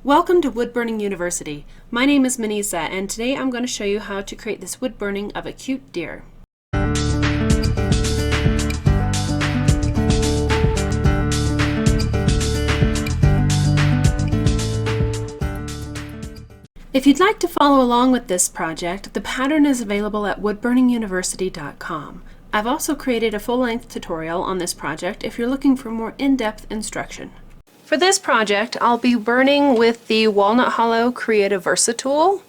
Welcome to Wood Burning University. My name is Manisa, and today I'm going to show you how to create this wood burning of a cute deer. If you'd like to follow along with this project, the pattern is available at woodburninguniversity.com. I've also created a full-length tutorial on this project if you're looking for more in-depth instruction. For this project, I'll be burning with the Walnut Hollow Creative Versa tool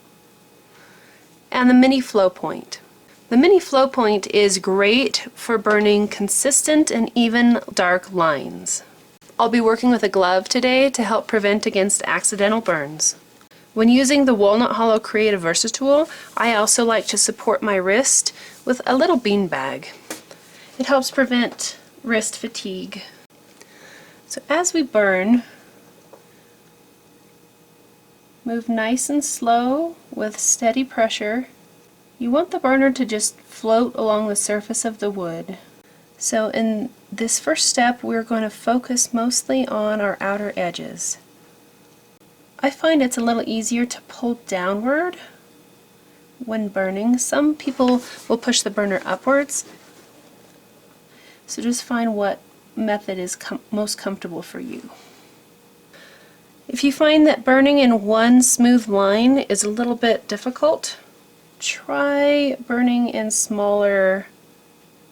and the Mini Flow Point. The Mini Flow Point is great for burning consistent and even dark lines. I'll be working with a glove today to help prevent against accidental burns. When using the Walnut Hollow Creative Versa tool, I also like to support my wrist with a little bean bag. It helps prevent wrist fatigue. So as we burn, move nice and slow with steady pressure. You want the burner to just float along the surface of the wood. So in this first step, we're going to focus mostly on our outer edges. I find it's a little easier to pull downward when burning. Some people will push the burner upwards. So just find what method is most comfortable for you. If you find that burning in one smooth line is a little bit difficult, try burning in smaller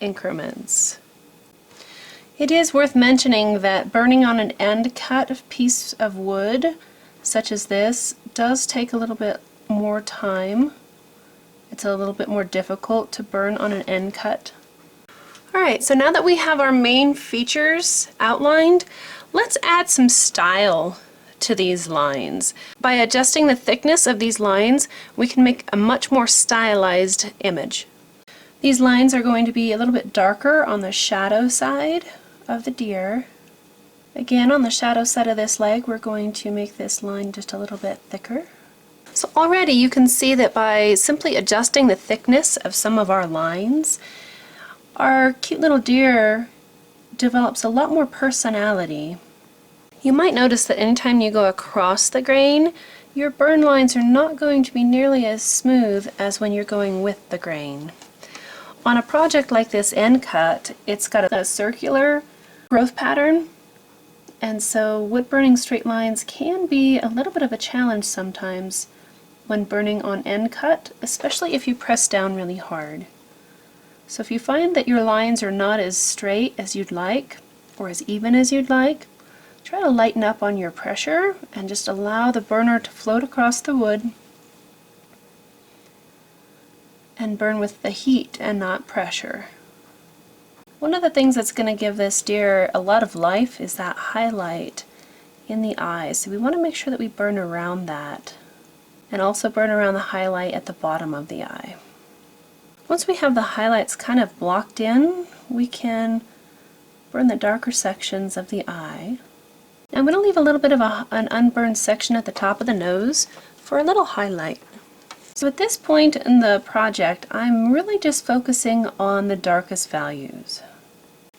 increments. It is worth mentioning that burning on an end cut piece of wood, such as this, does take a little bit more time. It's a little bit more difficult to burn on an end cut. Alright, so now that we have our main features outlined, let's add some style to these lines. By adjusting the thickness of these lines, we can make a much more stylized image. These lines are going to be a little bit darker on the shadow side of the deer. Again, on the shadow side of this leg, we're going to make this line just a little bit thicker. So already you can see that by simply adjusting the thickness of some of our lines, our cute little deer develops a lot more personality. You might notice that anytime you go across the grain, your burn lines are not going to be nearly as smooth as when you're going with the grain. On a project like this end cut, it's got a circular growth pattern, and so wood burning straight lines can be a little bit of a challenge sometimes when burning on end cut, especially if you press down really hard. So if you find that your lines are not as straight as you'd like, or as even as you'd like, try to lighten up on your pressure and just allow the burner to float across the wood and burn with the heat and not pressure. One of the things that's going to give this deer a lot of life is that highlight in the eye. So we want to make sure that we burn around that and also burn around the highlight at the bottom of the eye. Once we have the highlights kind of blocked in, we can burn the darker sections of the eye. I'm going to leave a little bit of an unburned section at the top of the nose for a little highlight. So at this point in the project, I'm really just focusing on the darkest values.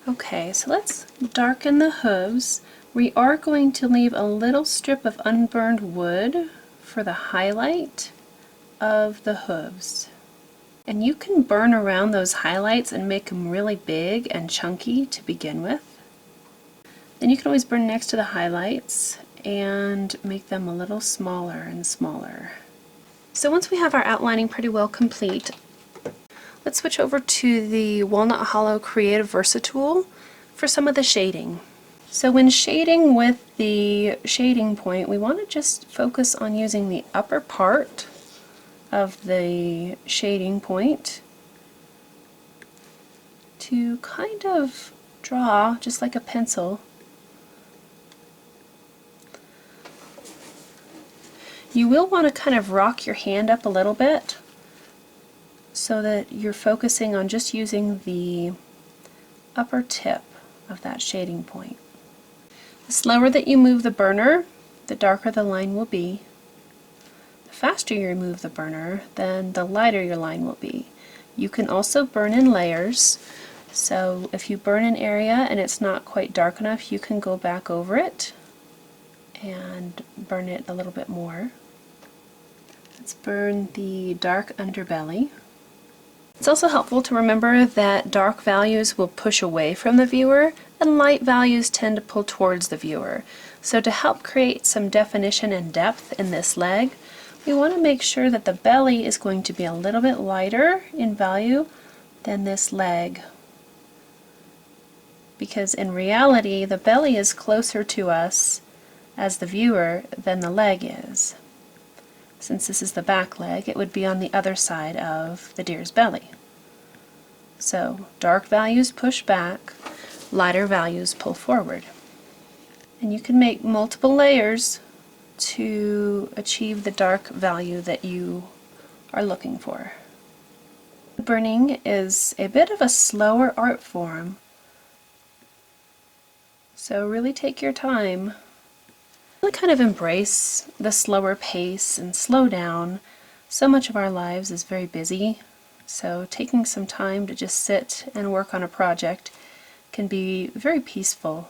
Okay, so let's darken the hooves. We are going to leave a little strip of unburned wood for the highlight of the hooves. And you can burn around those highlights and make them really big and chunky to begin with. Then you can always burn next to the highlights and make them a little smaller and smaller. So once we have our outlining pretty well complete, let's switch over to the Walnut Hollow Creative Versa tool for some of the shading. So when shading with the shading point, we want to just focus on using the upper part of the shading point to kind of draw, just like a pencil. You will want to kind of rock your hand up a little bit so that you're focusing on just using the upper tip of that shading point. The slower that you move the burner, the darker the line will be. The faster you remove the burner, then the lighter your line will be. You can also burn in layers, so if you burn an area and it's not quite dark enough, you can go back over it and burn it a little bit more. Let's burn the dark underbelly. It's also helpful to remember that dark values will push away from the viewer and light values tend to pull towards the viewer. So to help create some definition and depth in this leg, we want to make sure that the belly is going to be a little bit lighter in value than this leg. Because in reality, the belly is closer to us as the viewer than the leg is. Since this is the back leg, it would be on the other side of the deer's belly. So dark values push back, lighter values pull forward. And you can make multiple layers to achieve the dark value that you are looking for. Burning is a bit of a slower art form, so really take your time. Really kind of embrace the slower pace and slow down. So much of our lives is very busy, so taking some time to just sit and work on a project can be very peaceful.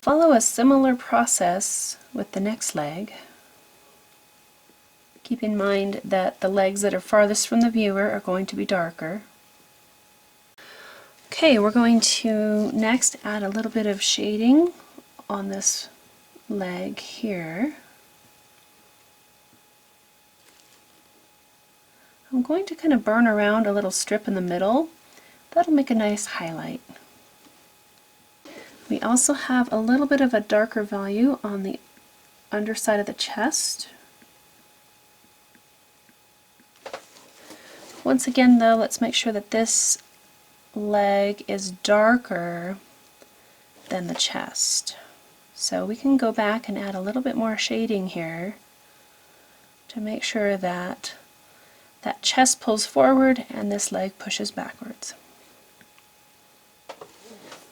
Follow a similar process with the next leg. Keep in mind that the legs that are farthest from the viewer are going to be darker. Okay, we're going to next add a little bit of shading on this leg here. I'm going to kind of burn around a little strip in the middle. That'll make a nice highlight. We also have a little bit of a darker value on the underside of the chest. Once again though, let's make sure that this leg is darker than the chest. So we can go back and add a little bit more shading here to make sure that that chest pulls forward and this leg pushes backwards.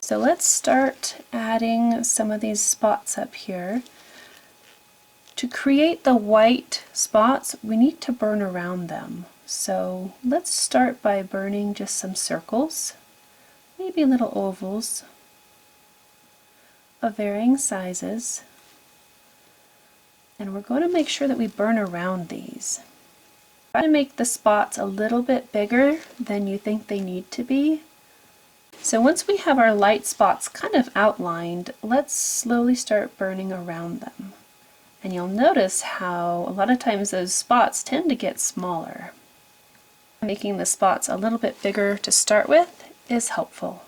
So let's start adding some of these spots up here. To create the white spots, we need to burn around them. So let's start by burning just some circles, maybe little ovals of varying sizes. And we're going to make sure that we burn around these. Try to make the spots a little bit bigger than you think they need to be. So once we have our light spots kind of outlined, let's slowly start burning around them. And you'll notice how a lot of times those spots tend to get smaller. Making the spots a little bit bigger to start with is helpful.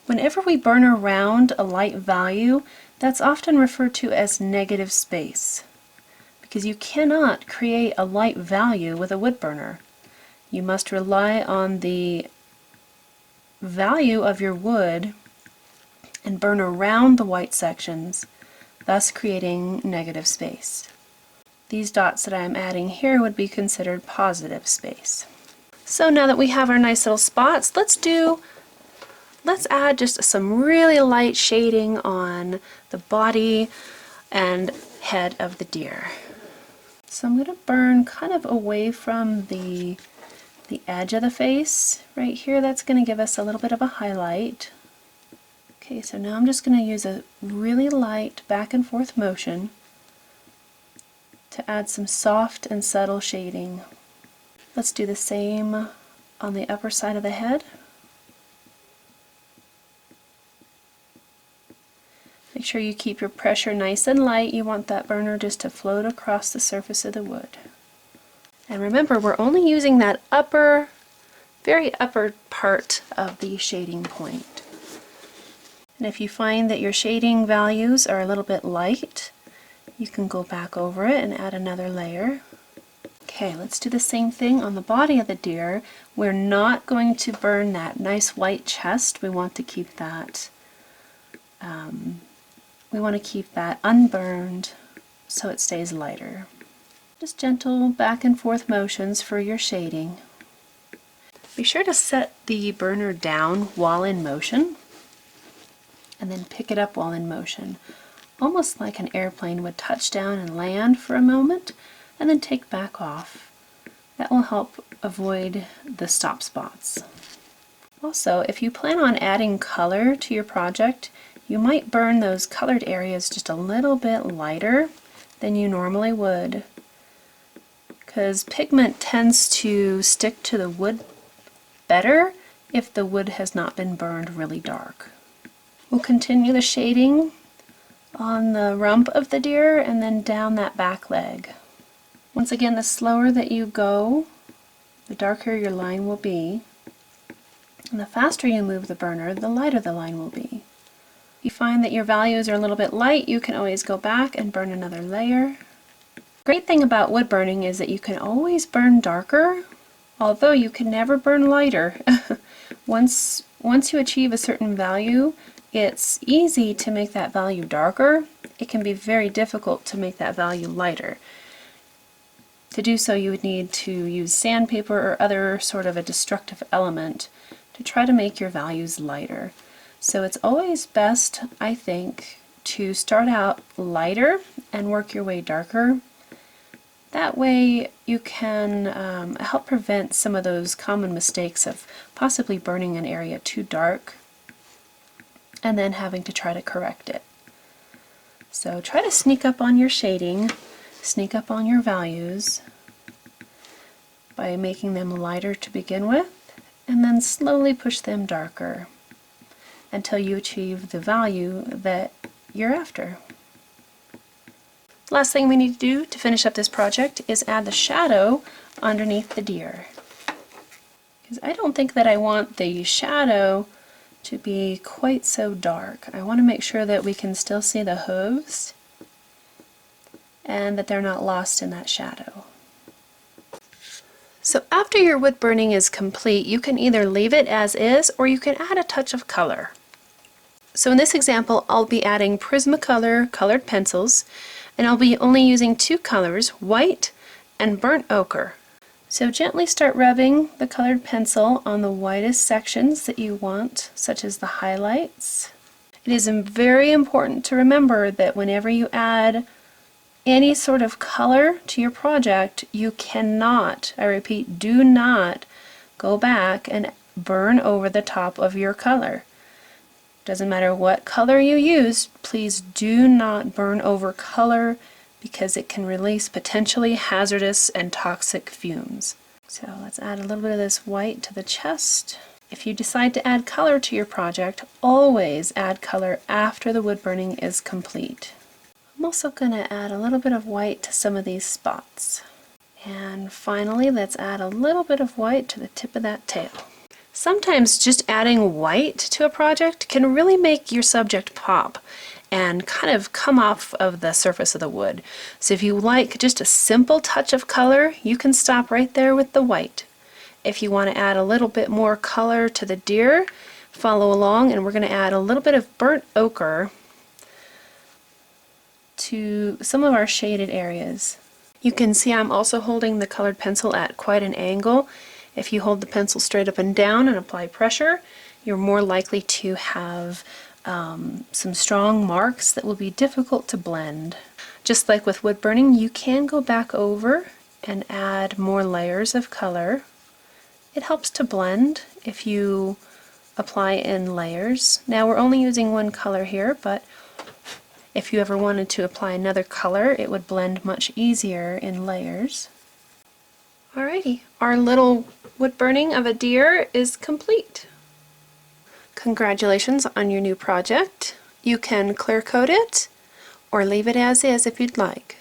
Whenever we burn around a light value, that's often referred to as negative space, because you cannot create a light value with a wood burner. You must rely on the value of your wood and burn around the white sections, thus creating negative space. These dots that I'm adding here would be considered positive space. So now that we have our nice little spots, let's add just some really light shading on the body and head of the deer. So I'm going to burn kind of away from the edge of the face right here. That's going to give us a little bit of a highlight. Okay, so now I'm just going to use a really light back and forth motion to add some soft and subtle shading. Let's do the same on the upper side of the head. Make sure you keep your pressure nice and light. You want that burner just to float across the surface of the wood. And remember, we're only using that very upper part of the shading point. And if you find that your shading values are a little bit light, you can go back over it and add another layer. Okay, let's do the same thing on the body of the deer. We're not going to burn that nice white chest. We want to keep that unburned so it stays lighter. Just gentle back and forth motions for your shading. Be sure to set the burner down while in motion and then pick it up while in motion, almost like an airplane would touch down and land for a moment and then take back off. That will help avoid the stop spots. Also, if you plan on adding color to your project, you might burn those colored areas just a little bit lighter than you normally would, because pigment tends to stick to the wood better if the wood has not been burned really dark. We'll continue the shading on the rump of the deer and then down that back leg. Once again, the slower that you go, the darker your line will be. And the faster you move the burner, the lighter the line will be. If you find that your values are a little bit light, you can always go back and burn another layer. Great thing about wood burning is that you can always burn darker, although you can never burn lighter. Once you achieve a certain value, it's easy to make that value darker. It can be very difficult to make that value lighter. To do so, you would need to use sandpaper or other sort of a destructive element to try to make your values lighter. So it's always best, I think, to start out lighter and work your way darker. That way you can help prevent some of those common mistakes of possibly burning an area too dark and then having to try to correct it. So try to sneak up on your shading, sneak up on your values by making them lighter to begin with, and then slowly push them darker until you achieve the value that you're after. Last thing we need to do to finish up this project is add the shadow underneath the deer. Because I don't think that I want the shadow to be quite so dark. I want to make sure that we can still see the hooves and that they're not lost in that shadow. So after your wood burning is complete, you can either leave it as is or you can add a touch of color. So in this example, I'll be adding Prismacolor colored pencils, and I'll be only using two colors, white and burnt ochre. So gently start rubbing the colored pencil on the whitest sections that you want, such as the highlights. It is very important to remember that whenever you add any sort of color to your project, you cannot, I repeat, do not go back and burn over the top of your color. Doesn't matter what color you use, please do not burn over color because it can release potentially hazardous and toxic fumes. So let's add a little bit of this white to the chest. If you decide to add color to your project, always add color after the wood burning is complete. I'm also going to add a little bit of white to some of these spots. And finally, let's add a little bit of white to the tip of that tail. Sometimes just adding white to a project can really make your subject pop and kind of come off of the surface of the wood. So if you like just a simple touch of color, you can stop right there with the white. If you want to add a little bit more color to the deer, follow along, and we're going to add a little bit of burnt ochre to some of our shaded areas. You can see I'm also holding the colored pencil at quite an angle. If you hold the pencil straight up and down and apply pressure, you're more likely to have some strong marks that will be difficult to blend. Just like with wood burning, you can go back over and add more layers of color. It helps to blend if you apply in layers. Now we're only using one color here, but if you ever wanted to apply another color, it would blend much easier in layers. Alrighty, our little wood burning of a deer is complete. Congratulations on your new project. You can clear coat it or leave it as is if you'd like.